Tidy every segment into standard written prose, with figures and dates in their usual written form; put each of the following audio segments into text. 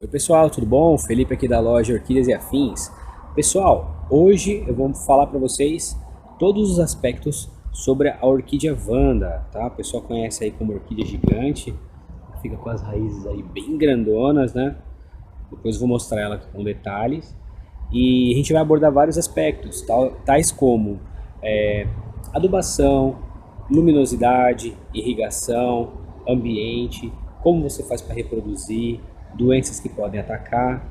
Oi pessoal, tudo bom? Felipe aqui da loja Orquídeas e Afins. Pessoal, hoje eu vou falar para vocês todos os aspectos sobre a orquídea Vanda, tá? O pessoal conhece aí como orquídea gigante, fica com as raízes aí bem grandonas, né? Depois eu vou mostrar ela com detalhes. E a gente vai abordar vários aspectos, tais como adubação, luminosidade, irrigação, ambiente, como você faz para reproduzir, doenças que podem atacar.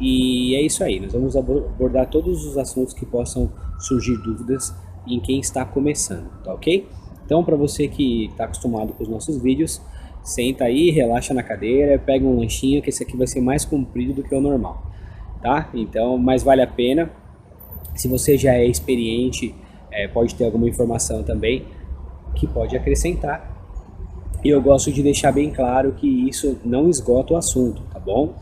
E é isso aí, nós vamos abordar todos os assuntos que possam surgir dúvidas em quem está começando, tá ok? Então, para você que está acostumado com os nossos vídeos, senta aí, relaxa na cadeira, pega um lanchinho, que esse aqui vai ser mais comprido do que o normal, tá? Então, mas vale a pena. Se você já é experiente, pode ter alguma informação também que pode acrescentar. E eu gosto de deixar bem claro que isso não esgota o assunto, tá bom?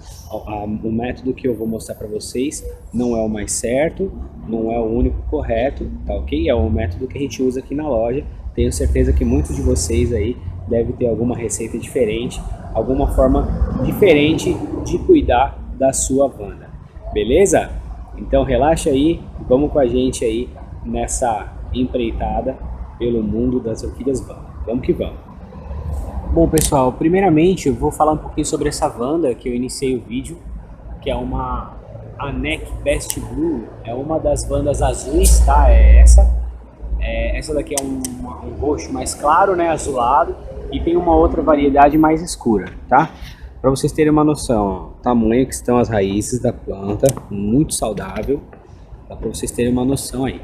O método que eu vou mostrar para vocês não é o mais certo, não é o único correto, tá ok? É o método que a gente usa aqui na loja. Tenho certeza que muitos de vocês aí devem ter alguma receita diferente, alguma forma diferente de cuidar da sua Vanda, beleza? Então relaxa aí, vamos com a gente aí nessa empreitada pelo mundo das orquídeas Vanda. Vamos que vamos! Bom pessoal, primeiramente eu vou falar um pouquinho sobre essa Vanda que eu iniciei o vídeo, que é uma Anek Best Blue, é uma das Vandas azuis, tá? Essa daqui é um roxo mais claro, né, azulado, e tem uma outra variedade mais escura, tá? Para vocês terem uma noção, o tamanho que estão as raízes da planta, muito saudável, dá para vocês terem uma noção aí.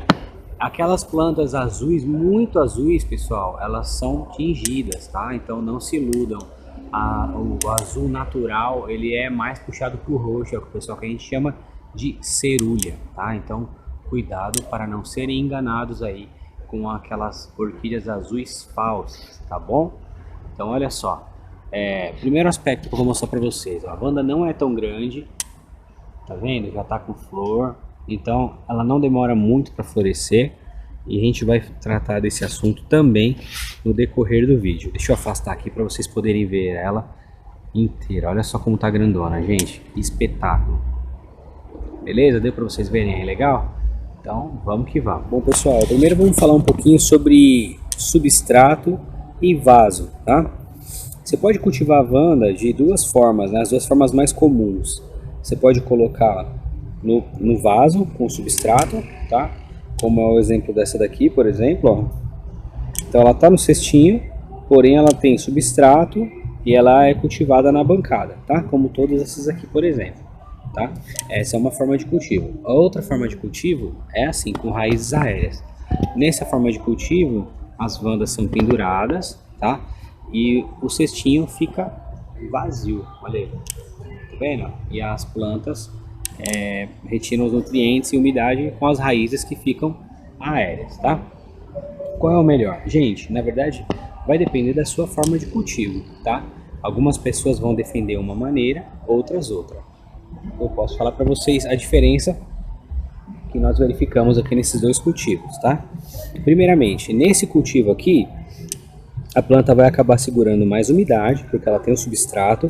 Aquelas plantas azuis, muito azuis, pessoal, elas são tingidas, tá? Então não se iludam. O azul natural, ele é mais puxado para o roxo, é o pessoal que a gente chama de cerulha, tá? Então cuidado para não serem enganados aí com aquelas orquídeas azuis falsas, tá bom? Então olha só, primeiro aspecto que eu vou mostrar para vocês, a Vanda não é tão grande, tá vendo? Já tá com flor. Então ela não demora muito para florescer e a gente vai tratar desse assunto também no decorrer do vídeo. Deixa eu afastar aqui para vocês poderem ver ela inteira. Olha só como tá grandona, gente, que espetáculo. Beleza? Deu para vocês verem aí, legal? Então vamos que vamos. Bom pessoal, primeiro vamos falar um pouquinho sobre substrato e vaso, tá? Você pode cultivar a Vanda de duas formas, né? As duas formas mais comuns. Você pode colocar no vaso com substrato, tá? Como é o exemplo dessa daqui, por exemplo, ó. Então ela tá no cestinho, porém ela tem substrato e ela é cultivada na bancada, tá? Como todas essas aqui, por exemplo, tá? Essa é uma forma de cultivo. A outra forma de cultivo é assim, com raízes aéreas. Nessa forma de cultivo, as Vandas são penduradas, tá? E o cestinho fica vazio, olha aí, tá vendo? E as plantas retiram os nutrientes e umidade com as raízes que ficam aéreas, tá? Qual é o melhor? Gente, na verdade, vai depender da sua forma de cultivo, tá? Algumas pessoas vão defender uma maneira, outras outra. Eu posso falar para vocês a diferença que nós verificamos aqui nesses dois cultivos, tá? Primeiramente, nesse cultivo aqui, a planta vai acabar segurando mais umidade, porque ela tem o substrato,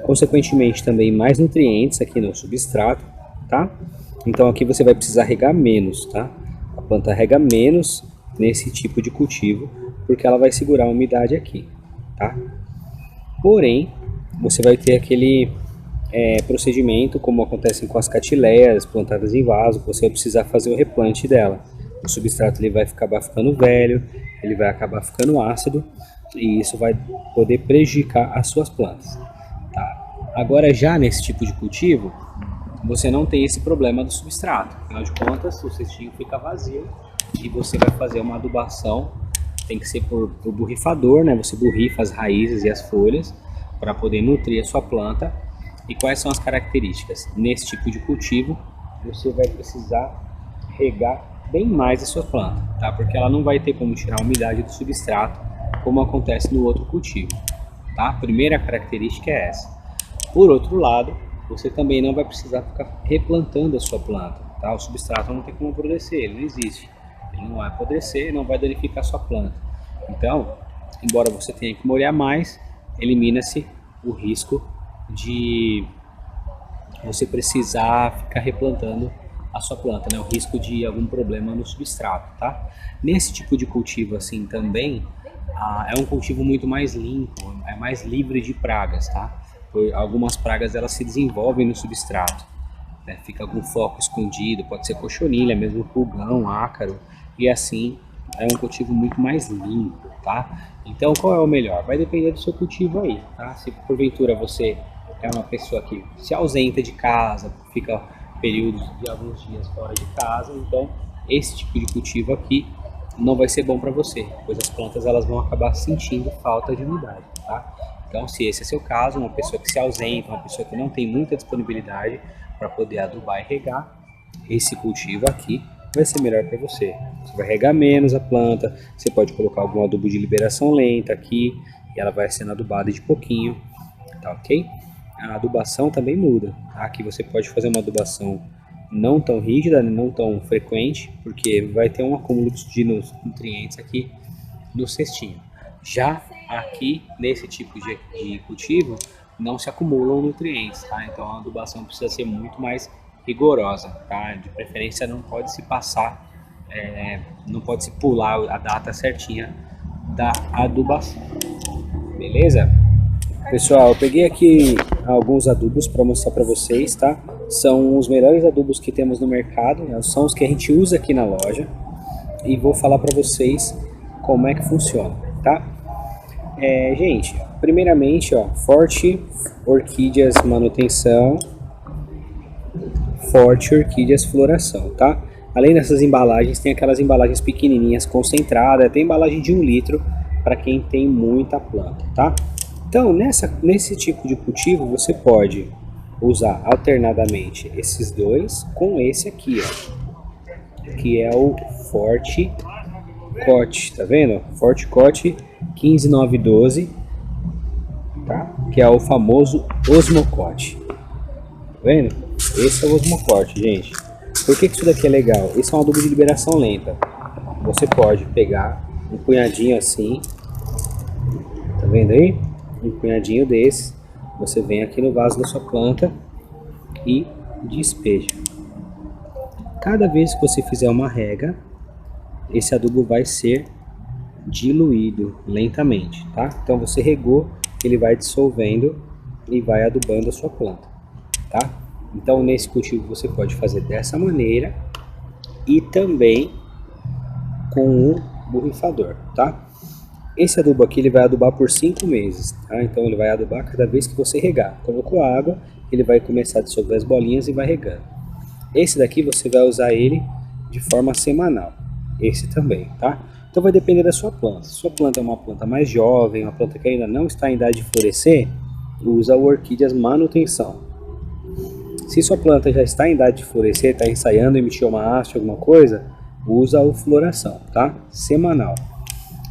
consequentemente também mais nutrientes aqui no substrato, tá? Então aqui você vai precisar regar menos, tá? A planta rega menos nesse tipo de cultivo, porque ela vai segurar a umidade aqui, tá? Porém, você vai ter aquele procedimento, como acontece com as catileias plantadas em vaso, você vai precisar fazer o replante dela. O substrato ele vai acabar ficando velho, ele vai acabar ficando ácido, e isso vai poder prejudicar as suas plantas. Agora já nesse tipo de cultivo, você não tem esse problema do substrato. Afinal de contas, o cestinho fica vazio e você vai fazer uma adubação. Tem que ser por borrifador, né? Você borrifa as raízes e as folhas para poder nutrir a sua planta. E quais são as características? Nesse tipo de cultivo, você vai precisar regar bem mais a sua planta, tá? Porque ela não vai ter como tirar a umidade do substrato, como acontece no outro cultivo, tá? A primeira característica é essa. Por outro lado, você também não vai precisar ficar replantando a sua planta, tá? O substrato não tem como apodrecer, ele não existe. Ele não vai apodrecer, não vai danificar a sua planta. Então, embora você tenha que molhar mais, elimina-se o risco de você precisar ficar replantando a sua planta, né? O risco de algum problema no substrato, tá? Nesse tipo de cultivo assim também, é um cultivo muito mais limpo, é mais livre de pragas, tá? Algumas pragas elas se desenvolvem no substrato, né? Fica algum foco escondido, pode ser cochonilha, mesmo pulgão, ácaro, e assim é um cultivo muito mais limpo, tá? Então qual é o melhor? Vai depender do seu cultivo aí, tá? Se porventura você é uma pessoa que se ausenta de casa, fica períodos de alguns dias fora de casa, então esse tipo de cultivo aqui não vai ser bom para você, pois as plantas elas vão acabar sentindo falta de umidade, tá? Então, se esse é seu caso, uma pessoa que se ausenta, uma pessoa que não tem muita disponibilidade para poder adubar e regar, esse cultivo aqui vai ser melhor para você. Você vai regar menos a planta, você pode colocar algum adubo de liberação lenta aqui e ela vai sendo adubada de pouquinho, tá ok? A adubação também muda, tá? Aqui você pode fazer uma adubação não tão rígida, não tão frequente, porque vai ter um acúmulo de nutrientes aqui no cestinho. Já aqui, nesse tipo de cultivo, não se acumulam nutrientes, tá? Então a adubação precisa ser muito mais rigorosa, tá? De preferência não pode se passar, não pode se pular a data certinha da adubação, beleza? Pessoal, eu peguei aqui alguns adubos para mostrar para vocês, tá? São os melhores adubos que temos no mercado, né? São os que a gente usa aqui na loja e vou falar para vocês como é que funciona, tá? Gente, primeiramente, ó, Forte Orquídeas Manutenção, Forte Orquídeas Floração, tá? Além dessas embalagens, tem aquelas embalagens pequenininhas concentradas, tem embalagem de 1 litro para quem tem muita planta, tá? Então, nesse tipo de cultivo, você pode usar alternadamente esses dois com esse aqui, ó, que é o Forte Cote, tá vendo? Forte Cote 15912, tá? Que é o famoso Osmocote, tá vendo? Esse é o Osmocote, gente. Por que isso daqui é legal? Esse é um adubo de liberação lenta. Você pode pegar um punhadinho assim, tá vendo aí? Um punhadinho desse, você vem aqui no vaso da sua planta e despeja. Cada vez que você fizer uma rega, esse adubo vai ser diluído lentamente, tá? Então você regou, ele vai dissolvendo e vai adubando a sua planta, tá? Então nesse cultivo você pode fazer dessa maneira e também com o borrifador, tá? Esse adubo aqui ele vai adubar por 5 meses, tá? Então ele vai adubar cada vez que você regar. Colocou água, ele vai começar a dissolver as bolinhas e vai regando. Esse daqui você vai usar ele de forma semanal. Esse também, tá? Então vai depender da sua planta. Se sua planta é uma planta mais jovem, uma planta que ainda não está em idade de florescer, usa o Orquídeas Manutenção. Se sua planta já está em idade de florescer, está ensaiando emitir uma haste, alguma coisa, usa o Floração, tá? Semanal.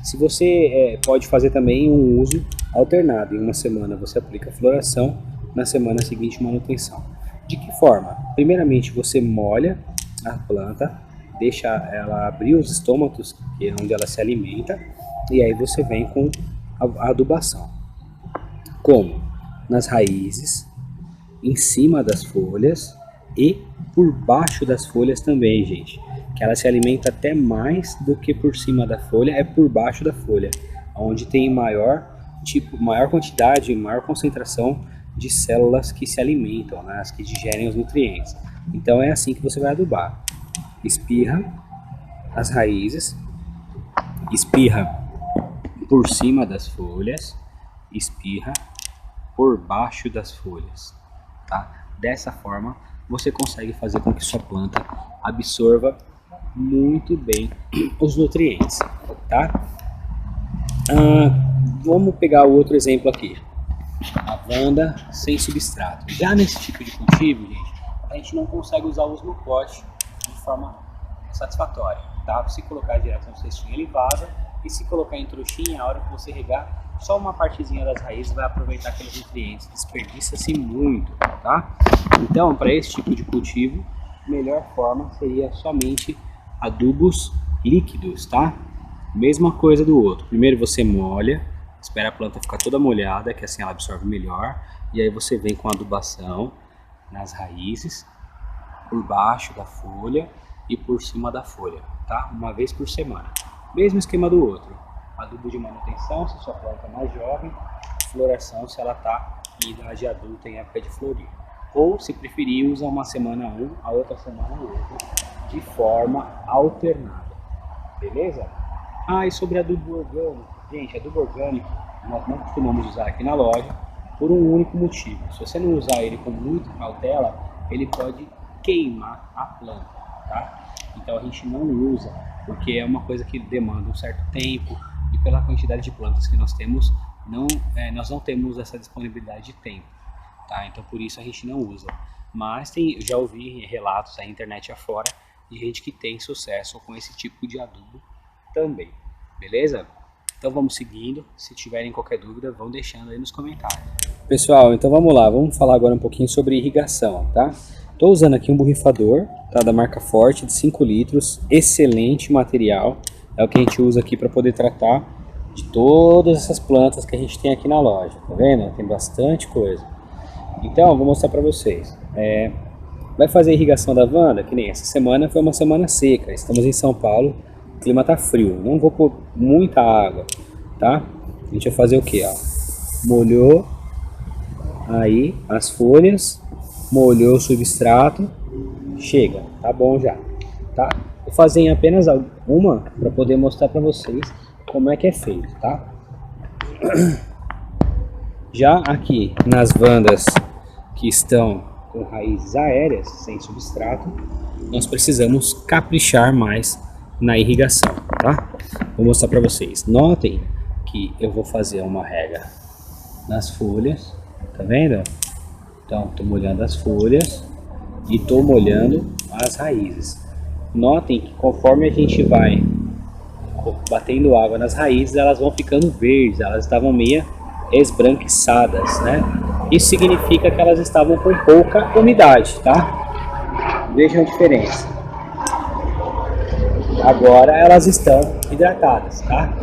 Se você pode fazer também um uso alternado. Em uma semana você aplica floração, na semana seguinte manutenção. De que forma? Primeiramente você molha a planta, deixa ela abrir os estômatos, que é onde ela se alimenta, e aí você vem com a adubação. Como? Nas raízes, em cima das folhas e por baixo das folhas também, gente. Que ela se alimenta até mais do que por cima da folha, é por baixo da folha, onde tem maior quantidade, maior concentração de células que se alimentam, né, as que digerem os nutrientes. Então é assim que você vai adubar. Espirra as raízes, espirra por cima das folhas, espirra por baixo das folhas, tá? Dessa forma você consegue fazer com que sua planta absorva muito bem os nutrientes, tá? Vamos pegar o outro exemplo aqui, a Wanda sem substrato. Já nesse tipo de cultivo, gente, a gente não consegue usar o osmocote de forma satisfatória, tá? Se colocar direto no cestinho ele vaza, e se colocar em trouxinha, a hora que você regar, só uma partezinha das raízes vai aproveitar aqueles nutrientes, desperdiça-se muito, tá? Então, para esse tipo de cultivo, a melhor forma seria somente adubos líquidos, tá? Mesma coisa do outro. Primeiro você molha, espera a planta ficar toda molhada, que assim ela absorve melhor, e aí você vem com a adubação, nas raízes, por baixo da folha e por cima da folha, tá? Uma vez por semana. Mesmo esquema do outro. Adubo de manutenção se sua planta é mais jovem, floração se ela está em idade adulta em época de florir. Ou, se preferir, usa uma semana um, a outra semana outra, de forma alternada. Beleza? Ah, e sobre adubo orgânico. Gente, adubo orgânico nós não costumamos usar aqui na loja por um único motivo. Se você não usar ele com muita cautela, ele pode queimar a planta, tá? Então a gente não usa, porque é uma coisa que demanda um certo tempo e pela quantidade de plantas que nós temos, nós não temos essa disponibilidade de tempo, tá? Então por isso a gente não usa. Mas já ouvi relatos na internet afora de gente que tem sucesso com esse tipo de adubo também, beleza? Então vamos seguindo, se tiverem qualquer dúvida, vão deixando aí nos comentários. Pessoal, então vamos lá, vamos falar agora um pouquinho sobre irrigação, tá? Estou usando aqui um borrifador, tá, da marca Forte, de 5 litros, excelente material, é o que a gente usa aqui para poder tratar de todas essas plantas que a gente tem aqui na loja, tá vendo? Tem bastante coisa. Então, vou mostrar para vocês. Vai fazer a irrigação da Wanda, que nem essa semana foi uma semana seca, estamos em São Paulo, o clima tá frio, não vou pôr muita água, tá? A gente vai fazer o que, ó? Molhou aí as folhas, molhou o substrato, chega, tá bom já, tá? Vou fazer em apenas uma para poder mostrar para vocês como é que é feito, tá? Já aqui nas Wandas que estão com raízes aéreas, sem substrato, nós precisamos caprichar mais na irrigação, tá? Vou mostrar para vocês. Notem que eu vou fazer uma rega nas folhas, tá vendo? Então, estou molhando as folhas e estou molhando as raízes. Notem que conforme a gente vai batendo água nas raízes, elas vão ficando verdes, elas estavam meio esbranquiçadas, né? Isso significa que elas estavam com pouca umidade, tá? Vejam a diferença. Agora elas estão hidratadas, tá?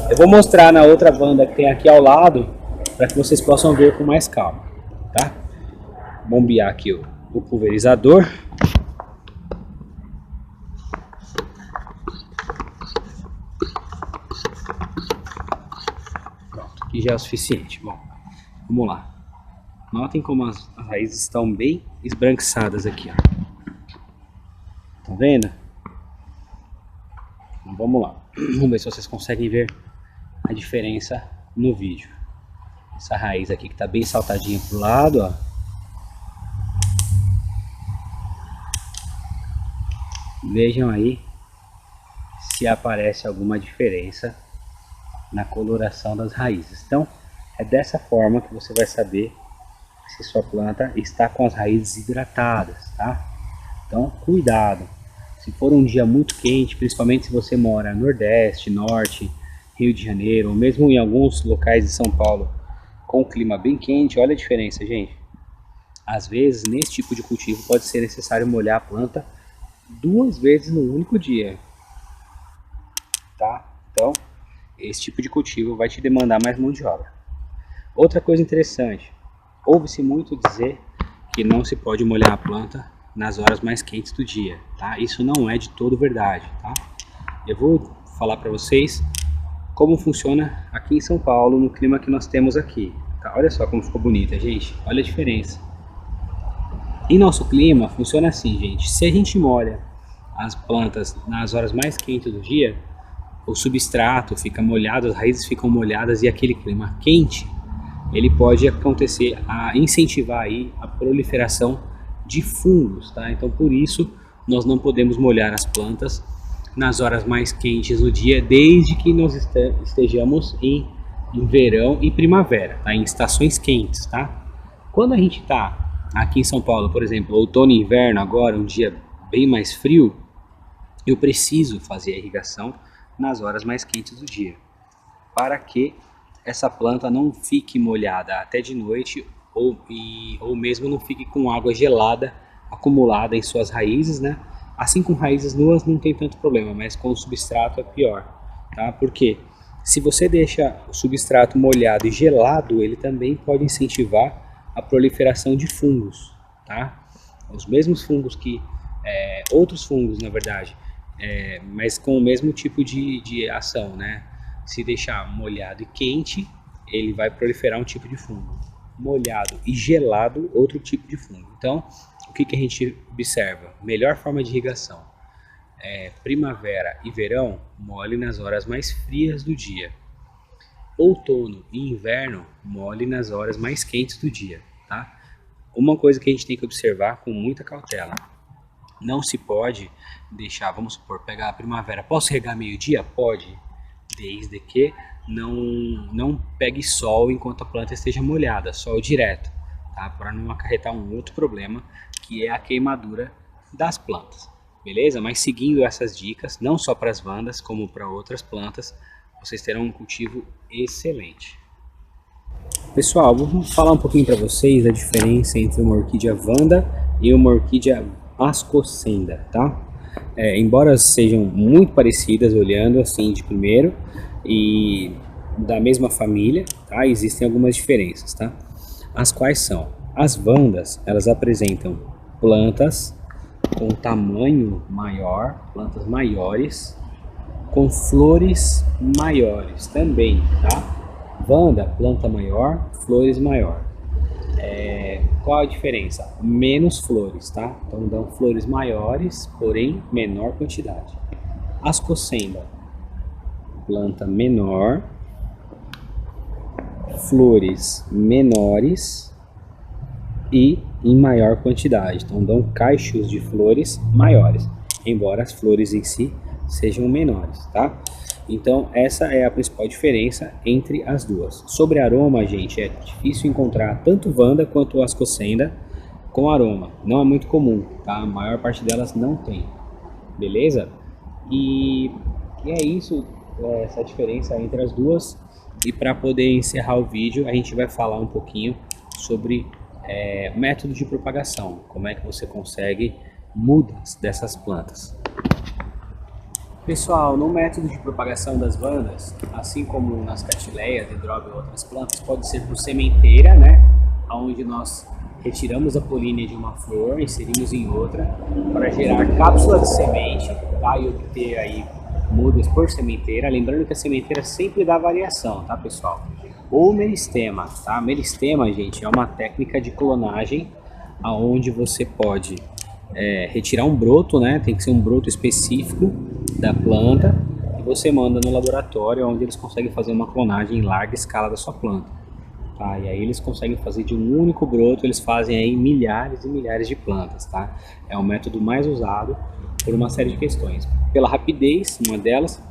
Eu vou mostrar na outra Wanda que tem aqui ao lado, para que vocês possam ver com mais calma, tá? Bombear aqui o pulverizador. Pronto, aqui já é o suficiente. Bom, vamos lá. Notem como as raízes estão bem esbranquiçadas aqui, ó. Tá vendo? Então, vamos lá. Vamos ver se vocês conseguem ver a diferença no vídeo. Essa raiz aqui que tá bem saltadinha pro lado, ó. Vejam aí se aparece alguma diferença na coloração das raízes. Então, é dessa forma que você vai saber se sua planta está com as raízes hidratadas, tá? Então, cuidado. Se for um dia muito quente, principalmente se você mora no Nordeste, Norte, Rio de Janeiro, ou mesmo em alguns locais de São Paulo com clima bem quente, olha a diferença, gente. Às vezes, nesse tipo de cultivo, pode ser necessário molhar a planta 2 vezes no único dia, tá? Então, esse tipo de cultivo vai te demandar mais mão de obra. Outra coisa interessante, ouve-se muito dizer que não se pode molhar a planta nas horas mais quentes do dia, tá? Isso não é de todo verdade, tá? Eu vou falar para vocês como funciona aqui em São Paulo, no clima que nós temos aqui, tá? Olha só como ficou bonita, gente, olha a diferença. Em nosso clima funciona assim, gente, se a gente molha as plantas nas horas mais quentes do dia, o substrato fica molhado, as raízes ficam molhadas e aquele clima quente, ele pode acontecer a incentivar aí a proliferação de fungos, tá? Então por isso nós não podemos molhar as plantas nas horas mais quentes do dia, desde que nós estejamos em verão e primavera, tá? Em estações quentes, tá? Quando a gente está aqui em São Paulo, por exemplo, outono e inverno, agora um dia bem mais frio, eu preciso fazer a irrigação nas horas mais quentes do dia, para que essa planta não fique molhada até de noite ou mesmo não fique com água gelada acumulada em suas raízes, né? Assim, com raízes nuas não tem tanto problema, mas com o substrato é pior, tá? Porque se você deixa o substrato molhado e gelado, ele também pode incentivar a proliferação de fungos, tá? Os mesmos fungos que outros fungos, na verdade, mas com o mesmo tipo de ação, né? Se deixar molhado e quente, ele vai proliferar um tipo de fungo. Molhado e gelado, outro tipo de fungo. Então, o que a gente observa? Melhor forma de irrigação. Primavera e verão, molhe nas horas mais frias do dia. Outono e inverno, molhe nas horas mais quentes do dia, tá? Uma coisa que a gente tem que observar com muita cautela. Não se pode deixar, vamos supor, pegar a primavera. Posso regar meio-dia? Pode, desde que não pegue sol enquanto a planta esteja molhada, sol direto, tá? Para não acarretar um outro problema, que é a queimadura das plantas, beleza? Mas seguindo essas dicas, não só para as vandas, como para outras plantas, vocês terão um cultivo excelente. Pessoal, vou falar um pouquinho para vocês da diferença entre uma orquídea vanda e uma orquídea ascocenda, tá? Embora sejam muito parecidas olhando assim de primeiro e da mesma família, tá? Existem algumas diferenças, tá? As quais são: as vandas, elas apresentam plantas com tamanho maior, plantas maiores, com flores maiores também, tá? Vanda, planta maior, flores maior. Qual a diferença? Menos flores, tá? Então dão flores maiores, porém menor quantidade. Ascocenda, planta menor, flores menores e em maior quantidade. Então dão cachos de flores maiores, embora as flores em si sejam menores, tá? Então essa é a principal diferença entre as duas. Sobre aroma, gente, é difícil encontrar tanto vanda quanto ascocenda com aroma. Não é muito comum, tá? A maior parte delas não tem, beleza? E é isso, essa diferença entre as duas. E para poder encerrar o vídeo, a gente vai falar um pouquinho sobre método de propagação. Como é que você consegue mudas dessas plantas. Pessoal, no método de propagação das vandas, assim como nas catileias, hidróbio e outras plantas, pode ser por sementeira, né? Onde nós retiramos a polínia de uma flor, inserimos em outra para gerar cápsula de semente, tá? E obter aí mudas por sementeira. Lembrando que a sementeira sempre dá variação, tá, pessoal? Ou meristema, tá? Meristema, gente, é uma técnica de clonagem aonde você pode retirar um broto, né? Tem que ser um broto específico da planta e você manda no laboratório onde eles conseguem fazer uma clonagem em larga escala da sua planta, tá? E aí eles conseguem fazer de um único broto, eles fazem aí milhares e milhares de plantas, tá? É o método mais usado por uma série de questões, pela rapidez, uma delas,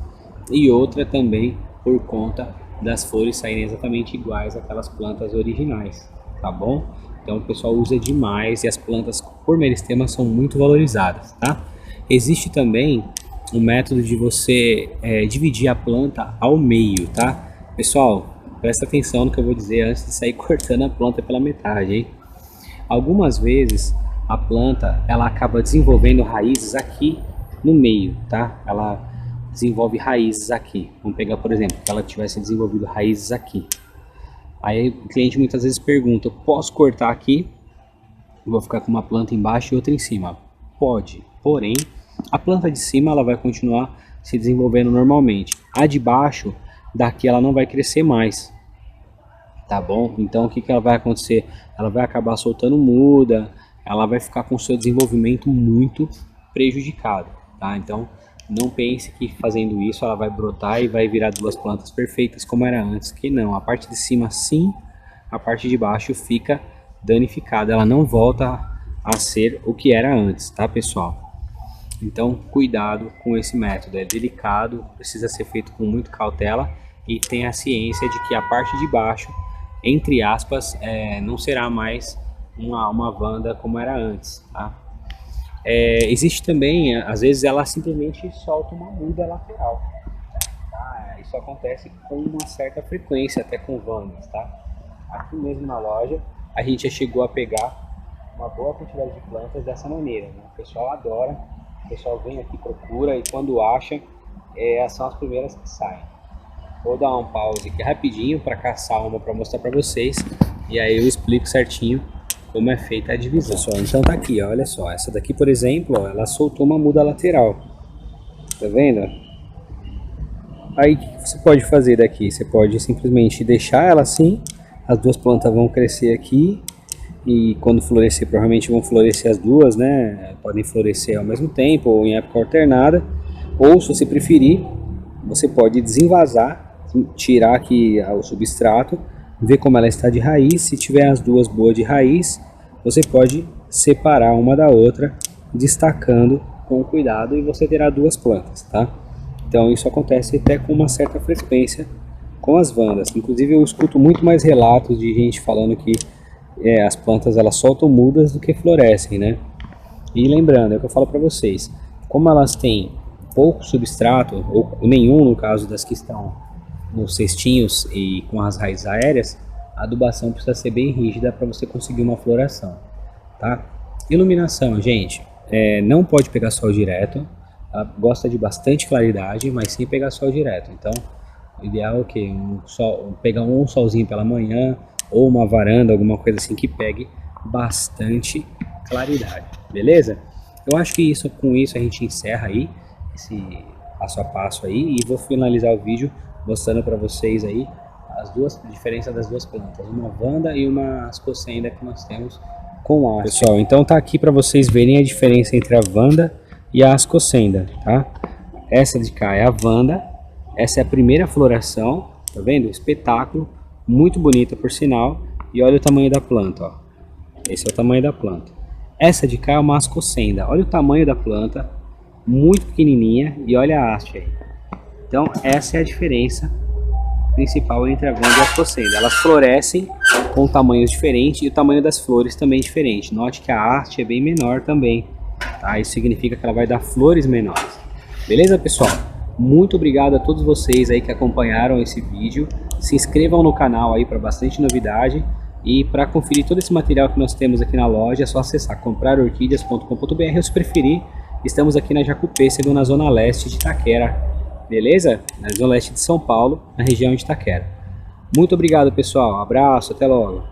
e outra também por conta das flores saírem exatamente iguais àquelas plantas originais, tá bom? Então o pessoal usa demais e as plantas por meristema são muito valorizadas, tá? Existe também um método de você dividir a planta ao meio, tá? Pessoal, presta atenção no que eu vou dizer antes de sair cortando a planta pela metade, hein? Algumas vezes a planta ela acaba desenvolvendo raízes aqui no meio, tá? Ela desenvolve raízes aqui. Vamos pegar, por exemplo, que ela tivesse desenvolvido raízes aqui. Aí o cliente muitas vezes pergunta: eu posso cortar aqui? Eu vou ficar com uma planta embaixo e outra em cima. Pode, porém a planta de cima ela vai continuar se desenvolvendo normalmente. A de baixo, daqui ela não vai crescer mais, tá bom? Então o que ela vai acontecer? Ela vai acabar soltando muda, ela vai ficar com o seu desenvolvimento muito prejudicado, tá? Então não pense que fazendo isso ela vai brotar e vai virar duas plantas perfeitas como era antes, que não. A parte de cima sim, a parte de baixo fica danificada, ela não volta a ser o que era antes, tá, pessoal? Então cuidado com esse método, é delicado, precisa ser feito com muita cautela e tenha a ciência de que a parte de baixo, entre aspas, não será mais uma vanda como era antes, tá? Existe também, às vezes ela simplesmente solta uma muda lateral, tá? Isso acontece com uma certa frequência até com vandas, tá? Aqui mesmo na loja a gente já chegou a pegar uma boa quantidade de plantas dessa maneira, né? O pessoal adora, o pessoal vem aqui, procura e quando acha, são as primeiras que saem. Vou dar um pause aqui rapidinho para caçar uma para mostrar para vocês e aí eu explico certinho como é feita a divisão. Pessoal, então tá aqui, ó, olha só, essa daqui, por exemplo, ó, ela soltou uma muda lateral, tá vendo? Aí o que você pode fazer daqui? Você pode simplesmente deixar ela assim, as duas plantas vão crescer aqui, e quando florescer, provavelmente vão florescer as duas, né? Podem florescer ao mesmo tempo ou em época alternada, ou se você preferir, você pode desenvasar, tirar aqui o substrato, ver como ela está de raiz. Se tiver as duas boas de raiz, você pode separar uma da outra, destacando com cuidado, e você terá duas plantas, tá? Então isso acontece até com uma certa frequência com as vandas. Inclusive eu escuto muito mais relatos de gente falando que as plantas elas soltam mudas do que florescem, né? E lembrando, é o que eu falo para vocês, como elas têm pouco substrato, ou nenhum no caso das que estão nos cestinhos e com as raízes aéreas, a adubação precisa ser bem rígida para você conseguir uma floração, tá? Iluminação, gente, não pode pegar sol direto, ela gosta de bastante claridade, mas sem pegar sol direto. Então, o ideal é o quê? Pegar um solzinho pela manhã, ou uma varanda, alguma coisa assim que pegue bastante claridade, beleza? Eu acho que com isso a gente encerra aí esse passo a passo aí, e vou finalizar o vídeo mostrando para vocês aí a diferença das duas plantas, uma vanda e uma ascocenda que nós temos com haste. Pessoal, então tá aqui para vocês verem a diferença entre a vanda e a ascocenda, tá? Essa de cá é a vanda, essa é a primeira floração, tá vendo? Espetáculo, muito bonita por sinal, e olha o tamanho da planta, ó. Esse é o tamanho da planta. Essa de cá é uma ascocenda, olha o tamanho da planta, muito pequenininha, e olha a haste aí. Então essa é a diferença principal entre a vanda e a ascocenda. Elas florescem com tamanhos diferentes e o tamanho das flores também é diferente. Note que a haste é bem menor também, tá? Isso significa que ela vai dar flores menores. Beleza, pessoal? Muito obrigado a todos vocês aí que acompanharam esse vídeo. Se inscrevam no canal aí para bastante novidade. E para conferir todo esse material que nós temos aqui na loja, é só acessar comprarorquidias.com.br, ou se preferir, estamos aqui na Jacupêssego, na zona leste de Itaquera, beleza? Na zona leste de São Paulo, na região de Itaquera. Muito obrigado, pessoal. Um abraço, até logo.